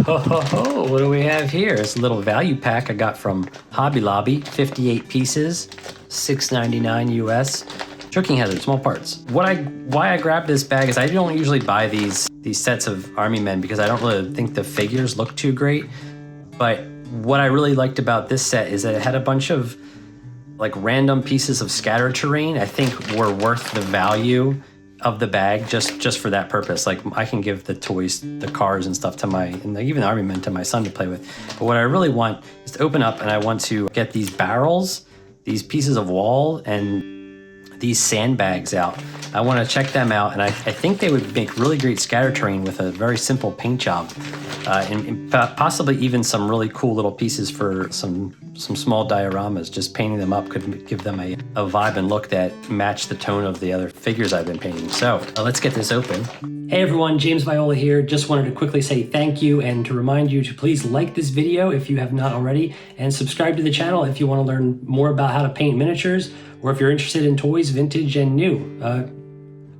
Ho ho ho, what do we have here? It's a little value pack I got from Hobby Lobby, 58 pieces, $6.99 US. Choking hazard, small parts. Why I grabbed this bag is I don't usually buy these sets of Army Men because I don't really think the figures look too great. But what I really liked about this set is that it had a bunch of like random pieces of scatter terrain I think were worth the value of the bag just for that purpose. Like I can give the toys, the cars and stuff to and even the Army Men to my son to play with. But what I really want is to open up and I want to get these barrels, these pieces of wall and these sandbags out. I want to check them out and I think they would make really great scatter terrain with a very simple paint job. And possibly even some really cool little pieces for some small dioramas. Just painting them up could give them a vibe and look that match the tone of the other figures I've been painting. So let's get this open. Hey everyone, James Viola here. Just wanted to quickly say thank you and to remind you to please like this video if you have not already and subscribe to the channel if you want to learn more about how to paint miniatures or if you're interested in toys, vintage and new.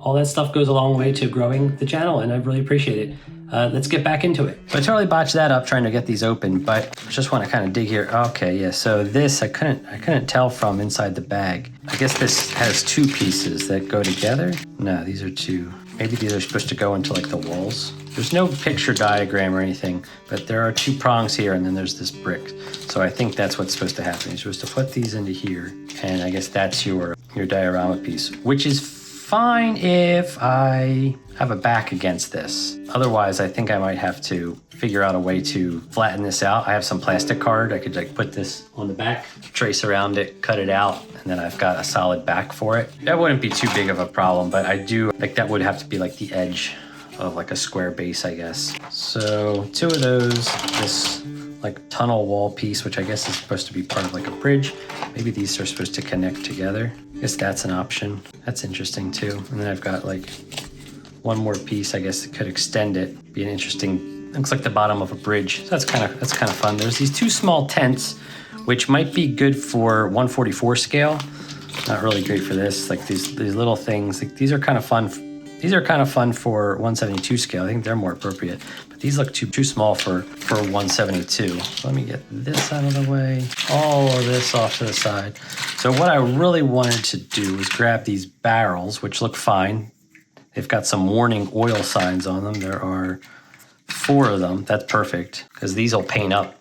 All that stuff goes a long way to growing the channel and I really appreciate it. Let's get back into it. So I totally botched that up trying to get these open, but I just want to kind of dig here. Okay, yeah, so this I couldn't tell from inside the bag. I guess this has two pieces that go together. No, these are two. Maybe these are supposed to go into like the walls. There's no picture diagram or anything, but there are two prongs here and then there's this brick. So I think that's what's supposed to happen. You're supposed to put these into here, and I guess that's your diorama piece, which is fine if I have a back against this. Otherwise, I think I might have to figure out a way to flatten this out. I have some plastic card. I could like put this on the back, trace around it, cut it out, and then I've got a solid back for it. That wouldn't be too big of a problem, but I do, like that would have to be like the edge of like a square base, I guess. So two of those, this like tunnel wall piece, which I guess is supposed to be part of like a bridge. Maybe these are supposed to connect together. I guess that's an option. That's interesting too. And then I've got like one more piece, I guess that could extend it. Be an interesting, looks like the bottom of a bridge. So that's kind of fun. There's these two small tents, which might be good for 144 scale. Not really great for this. Like these little things, like these are kind of fun. These are kind of fun for 172 scale. I think they're more appropriate. But these look too small for 172. So let me get this out of the way. All of this off to the side. So what I really wanted to do was grab these barrels, which look fine. They've got some warning oil signs on them. There are 4 of them. That's perfect because these will paint up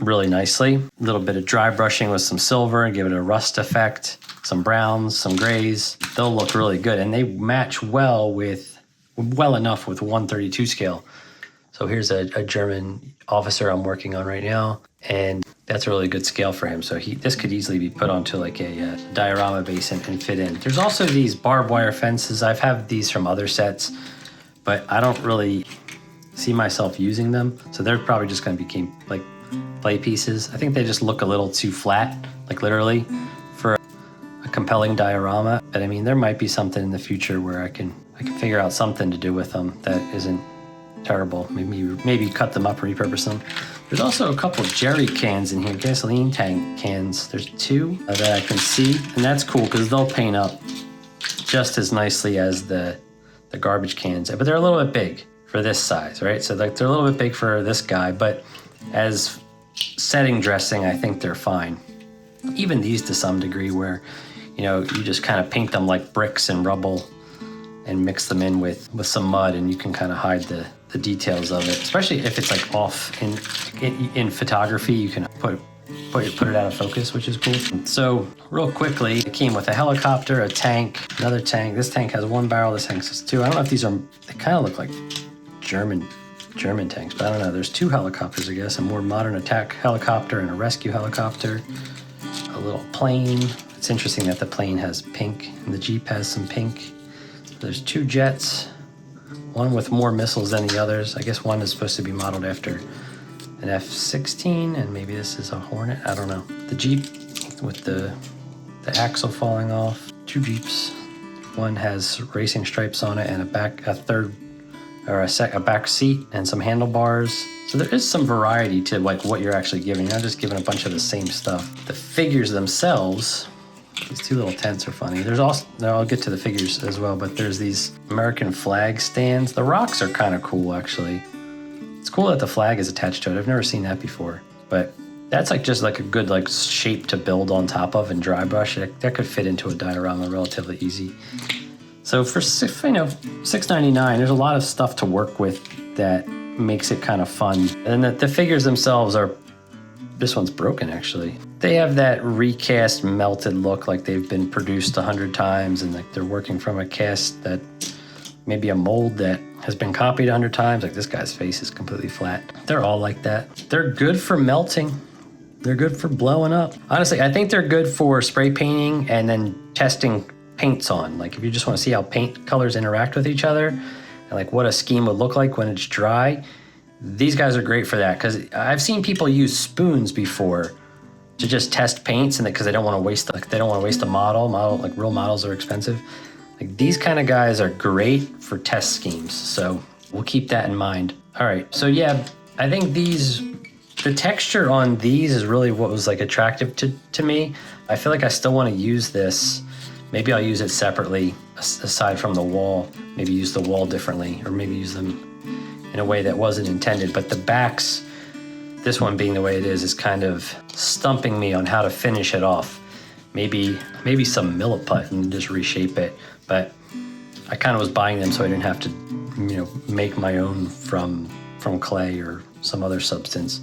really nicely. A little bit of dry brushing with some silver and give it a rust effect. Some browns, some grays. They'll look really good and they match well enough with 132 scale. So here's a German officer I'm working on right now, and that's a really good scale for him. So this could easily be put onto like a diorama base and fit in. There's also these barbed wire fences. I've had these from other sets, but I don't really see myself using them. So they're probably just going to become like play pieces. I think they just look a little too flat, like literally, for a compelling diorama. But I mean, there might be something in the future where I can figure out something to do with them that isn't terrible. Maybe cut them up, repurpose them. There's also a couple of jerry cans in here, gasoline tank cans. There's 2 that I can see, and that's cool because they'll paint up just as nicely as the garbage cans, but they're a little bit big for this size, right? So like they're a little bit big for this guy, but as setting dressing, I think they're fine. Even these to some degree where, you know, you just kind of paint them like bricks and rubble and mix them in with some mud and you can kind of hide the details of it. Especially if it's like off in photography, you can put it out of focus, which is cool. So real quickly, it came with a helicopter, a tank, another tank. This tank has 1 barrel, this tank has 2. I don't know if these are, they kind of look like German tanks, but I don't know. There's 2 helicopters, I guess, a more modern attack helicopter and a rescue helicopter, a little plane. It's interesting that the plane has pink and the Jeep has some pink. There's 2 jets, one with more missiles than the others. I guess one is supposed to be modeled after an F-16, and maybe this is a Hornet. I don't know. The Jeep with the axle falling off. 2 Jeeps. One has racing stripes on it and a back seat and some handlebars. So there is some variety to like what you're actually giving. You're not just giving a bunch of the same stuff. The figures themselves, these 2 little tents are funny. There's also, I'll get to the figures as well, but there's these American flag stands. The rocks are kind of cool, actually. It's cool that the flag is attached to it. I've never seen that before, but that's like just like a good like shape to build on top of and dry brush. That could fit into a diorama relatively easy. So for $6.99, there's a lot of stuff to work with that makes it kind of fun. And the figures themselves are, this one's broken actually. They have that recast melted look like they've been produced 100 times and like they're working from a cast that maybe a mold that has been copied 100 times. Like this guy's face is completely flat. They're all like that. They're good for melting. They're good for blowing up. Honestly, I think they're good for spray painting and then testing paints on. Like if you just want to see how paint colors interact with each other and like what a scheme would look like when it's dry, these guys are great for that, because I've seen people use spoons before to just test paints, and because they don't want to waste a model. Like real models are expensive. Like these kind of guys are great for test schemes, so we'll keep that in mind. All right, so yeah, I think the texture on these is really what was like attractive to me. I feel like I still want to use this. Maybe I'll use it separately aside from the wall. Maybe use the wall differently, or maybe use them in a way that wasn't intended. But the backs, this one being the way it is kind of stumping me on how to finish it off. Maybe some milliput and just reshape it. But I kind of was buying them so I didn't have to, make my own from clay or some other substance.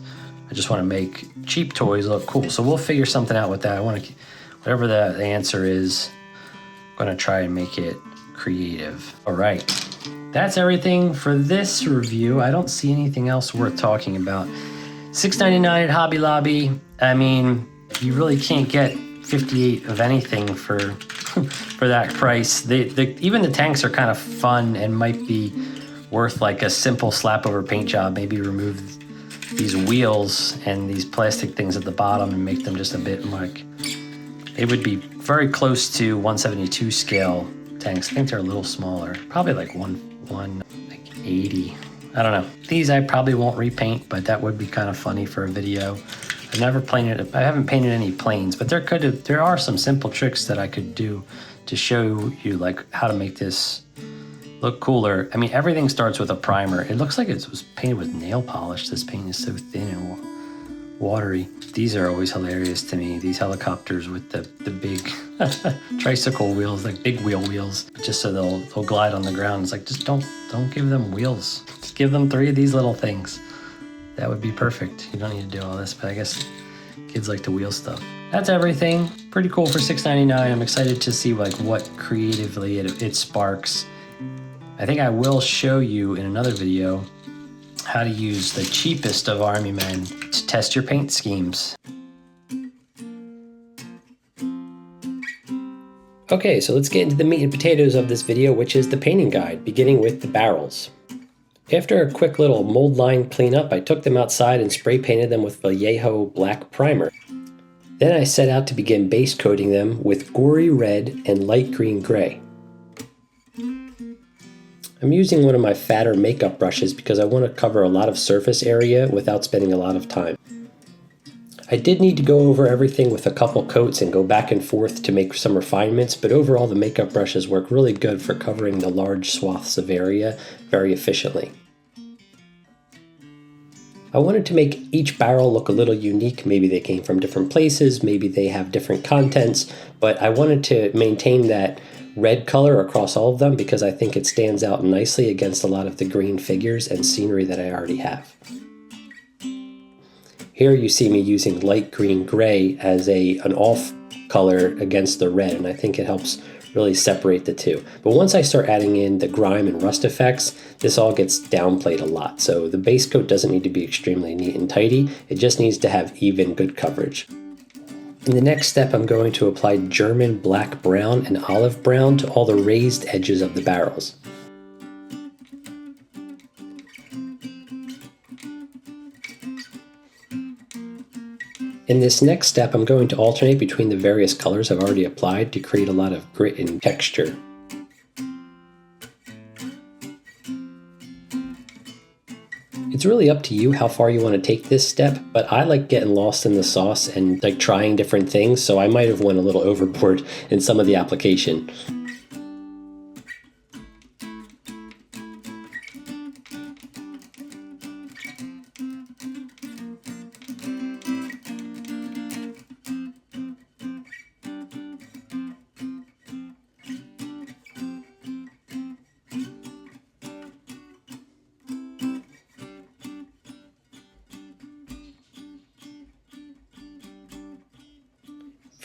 I just want to make cheap toys look cool. So we'll figure something out with that. I want to, whatever the answer is, I'm going to try and make it creative. All right. That's everything for this review. I don't see anything else worth talking about. $6.99 at Hobby Lobby. I mean, you really can't get 58 of anything for for that price. Even the tanks are kind of fun and might be worth like a simple slap over paint job. Maybe remove these wheels and these plastic things at the bottom and make them just a bit like, it would be very close to 172 scale tanks. I think they're a little smaller, probably like 180. I don't know. These I probably won't repaint, but that would be kind of funny for a video. I haven't painted any planes, but there are some simple tricks that I could do to show you like how to make this look cooler. I mean, everything starts with a primer. It looks like it was painted with nail polish. This paint is so thin and watery. These are always hilarious to me. These helicopters with the big tricycle wheels, like big wheels, just so they'll glide on the ground. It's like, just don't give them wheels. Just give them 3 of these little things. That would be perfect. You don't need to do all this, but I guess kids like to wheel stuff. That's everything. Pretty cool for $6.99. I'm excited to see like what creatively it sparks. I think I will show you in another video how to use the cheapest of army men to test your paint schemes. Okay, so let's get into the meat and potatoes of this video, which is the painting guide, beginning with the barrels. After a quick little mold line cleanup, I took them outside and spray painted them with Vallejo black primer. Then I set out to begin base coating them with gory red and light green gray. I'm using one of my fatter makeup brushes because I want to cover a lot of surface area without spending a lot of time. I did need to go over everything with a couple coats and go back and forth to make some refinements, but overall the makeup brushes work really good for covering the large swaths of area very efficiently. I wanted to make each barrel look a little unique. Maybe they came from different places, maybe they have different contents, but I wanted to maintain that red color across all of them because I think it stands out nicely against a lot of the green figures and scenery that I already have. Here you see me using light green gray as an off color against the red, and I think it helps really separate the two. But once I start adding in the grime and rust effects, this all gets downplayed a lot. So the base coat doesn't need to be extremely neat and tidy, it just needs to have even good coverage. In the next step, I'm going to apply German black brown and olive brown to all the raised edges of the barrels. In this next step, I'm going to alternate between the various colors I've already applied to create a lot of grit and texture. It's really up to you how far you want to take this step, but I like getting lost in the sauce and like trying different things, so I might have went a little overboard in some of the application.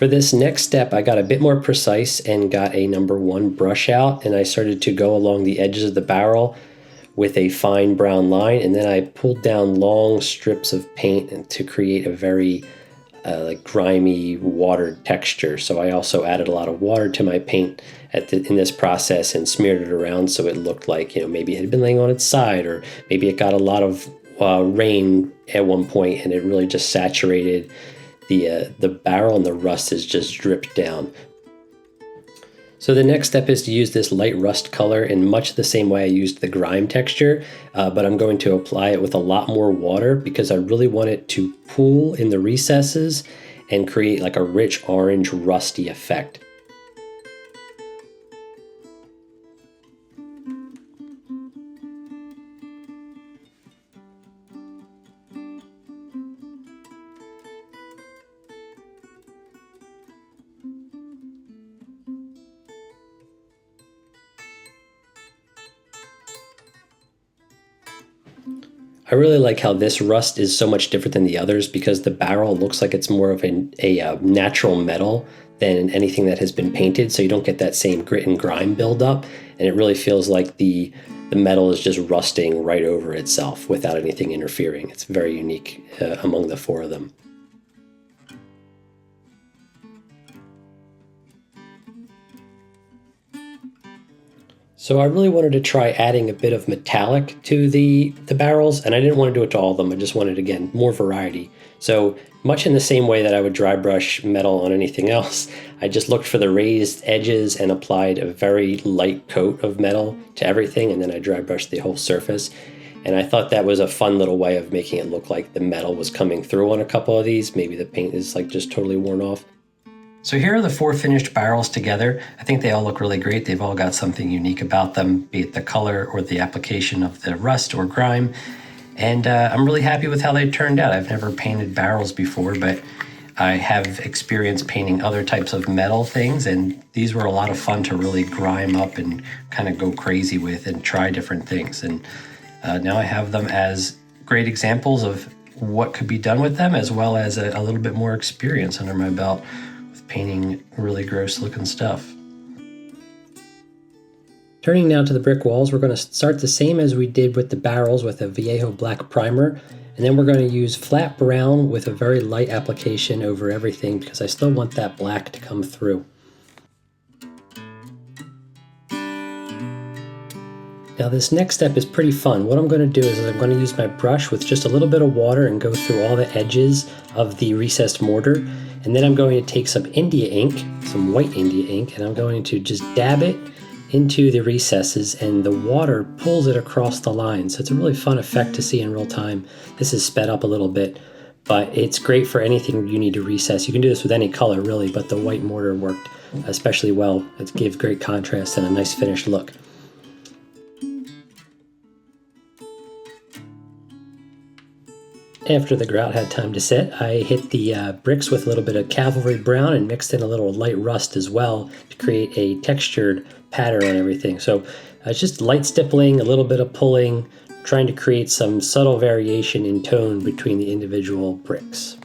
For this next step, I got a bit more precise and got a number 1 brush out, and I started to go along the edges of the barrel with a fine brown line, and then I pulled down long strips of paint to create a very like grimy watered texture. So I also added a lot of water to my paint in this process and smeared it around so it looked like, maybe it had been laying on its side, or maybe it got a lot of rain at one point and it really just saturated the barrel, and the rust has just dripped down. So the next step is to use this light rust color in much the same way I used the grime texture, but I'm going to apply it with a lot more water because I really want it to pool in the recesses and create like a rich orange rusty effect. I really like how this rust is so much different than the others because the barrel looks like it's more of a natural metal than anything that has been painted, so you don't get that same grit and grime buildup, and it really feels like the metal is just rusting right over itself without anything interfering. It's very unique among the 4 of them. So I really wanted to try adding a bit of metallic to the barrels, and I didn't want to do it to all of them. I just wanted, again, more variety. So much in the same way that I would dry brush metal on anything else, I just looked for the raised edges and applied a very light coat of metal to everything, and then I dry brushed the whole surface. And I thought that was a fun little way of making it look like the metal was coming through on a couple of these. Maybe the paint is like just totally worn off. So here are the 4 finished barrels together. I think they all look really great. They've all got something unique about them, be it the color or the application of the rust or grime. And I'm really happy with how they turned out. I've never painted barrels before, but I have experience painting other types of metal things, and these were a lot of fun to really grime up and kind of go crazy with and try different things. And now I have them as great examples of what could be done with them, as well as a little bit more experience under my belt painting really gross looking stuff. Turning now to the brick walls, we're going to start the same as we did with the barrels with a Viejo black primer, and then we're going to use flat brown with a very light application over everything because I still want that black to come through. Now this next step is pretty fun. What I'm going to do is I'm going to use my brush with just a little bit of water and go through all the edges of the recessed mortar. And then I'm going to take some India ink, some white India ink, and I'm going to just dab it into the recesses, and the water pulls it across the line. So it's a really fun effect to see in real time. This is sped up a little bit, but it's great for anything you need to recess. You can do this with any color really, but the white mortar worked especially well. It gave great contrast and a nice finished look. After the grout had time to set, I hit the bricks with a little bit of cavalry brown and mixed in a little light rust as well to create a textured pattern on everything. So it's just light stippling, a little bit of pulling, trying to create some subtle variation in tone between the individual bricks.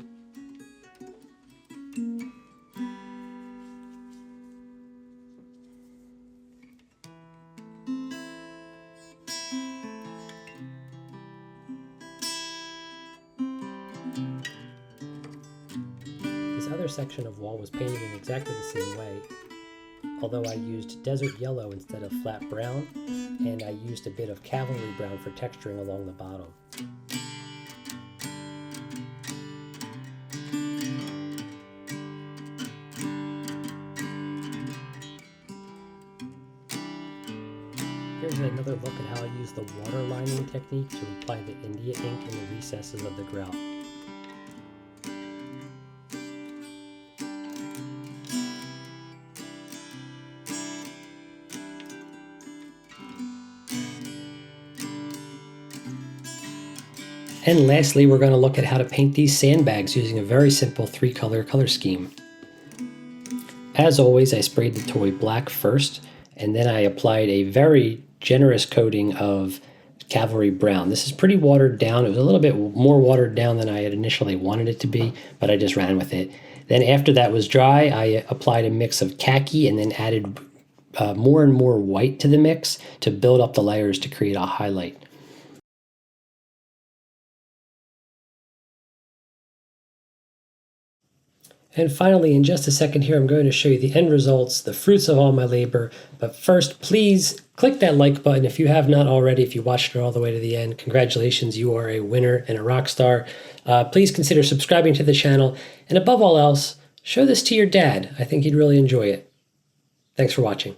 This other section of wall was painted in exactly the same way, although I used desert yellow instead of flat brown, and I used a bit of cavalry brown for texturing along the bottom. Here's another look at how I use the water lining technique to apply the India ink in the recesses of the grout. And lastly, we're going to look at how to paint these sandbags using a very simple 3-color color scheme. As always, I sprayed the toy black first, and then I applied a very generous coating of cavalry brown. This is pretty watered down. It was a little bit more watered down than I had initially wanted it to be, but I just ran with it. Then after that was dry, I applied a mix of khaki and then added more and more white to the mix to build up the layers to create a highlight. And finally, in just a second here, I'm going to show you the end results, the fruits of all my labor. But first, please click that like button if you have not already. If you watched it all the way to the end, congratulations, you are a winner and a rock star. Please consider subscribing to the channel. And above all else, show this to your dad. I think he'd really enjoy it. Thanks for watching.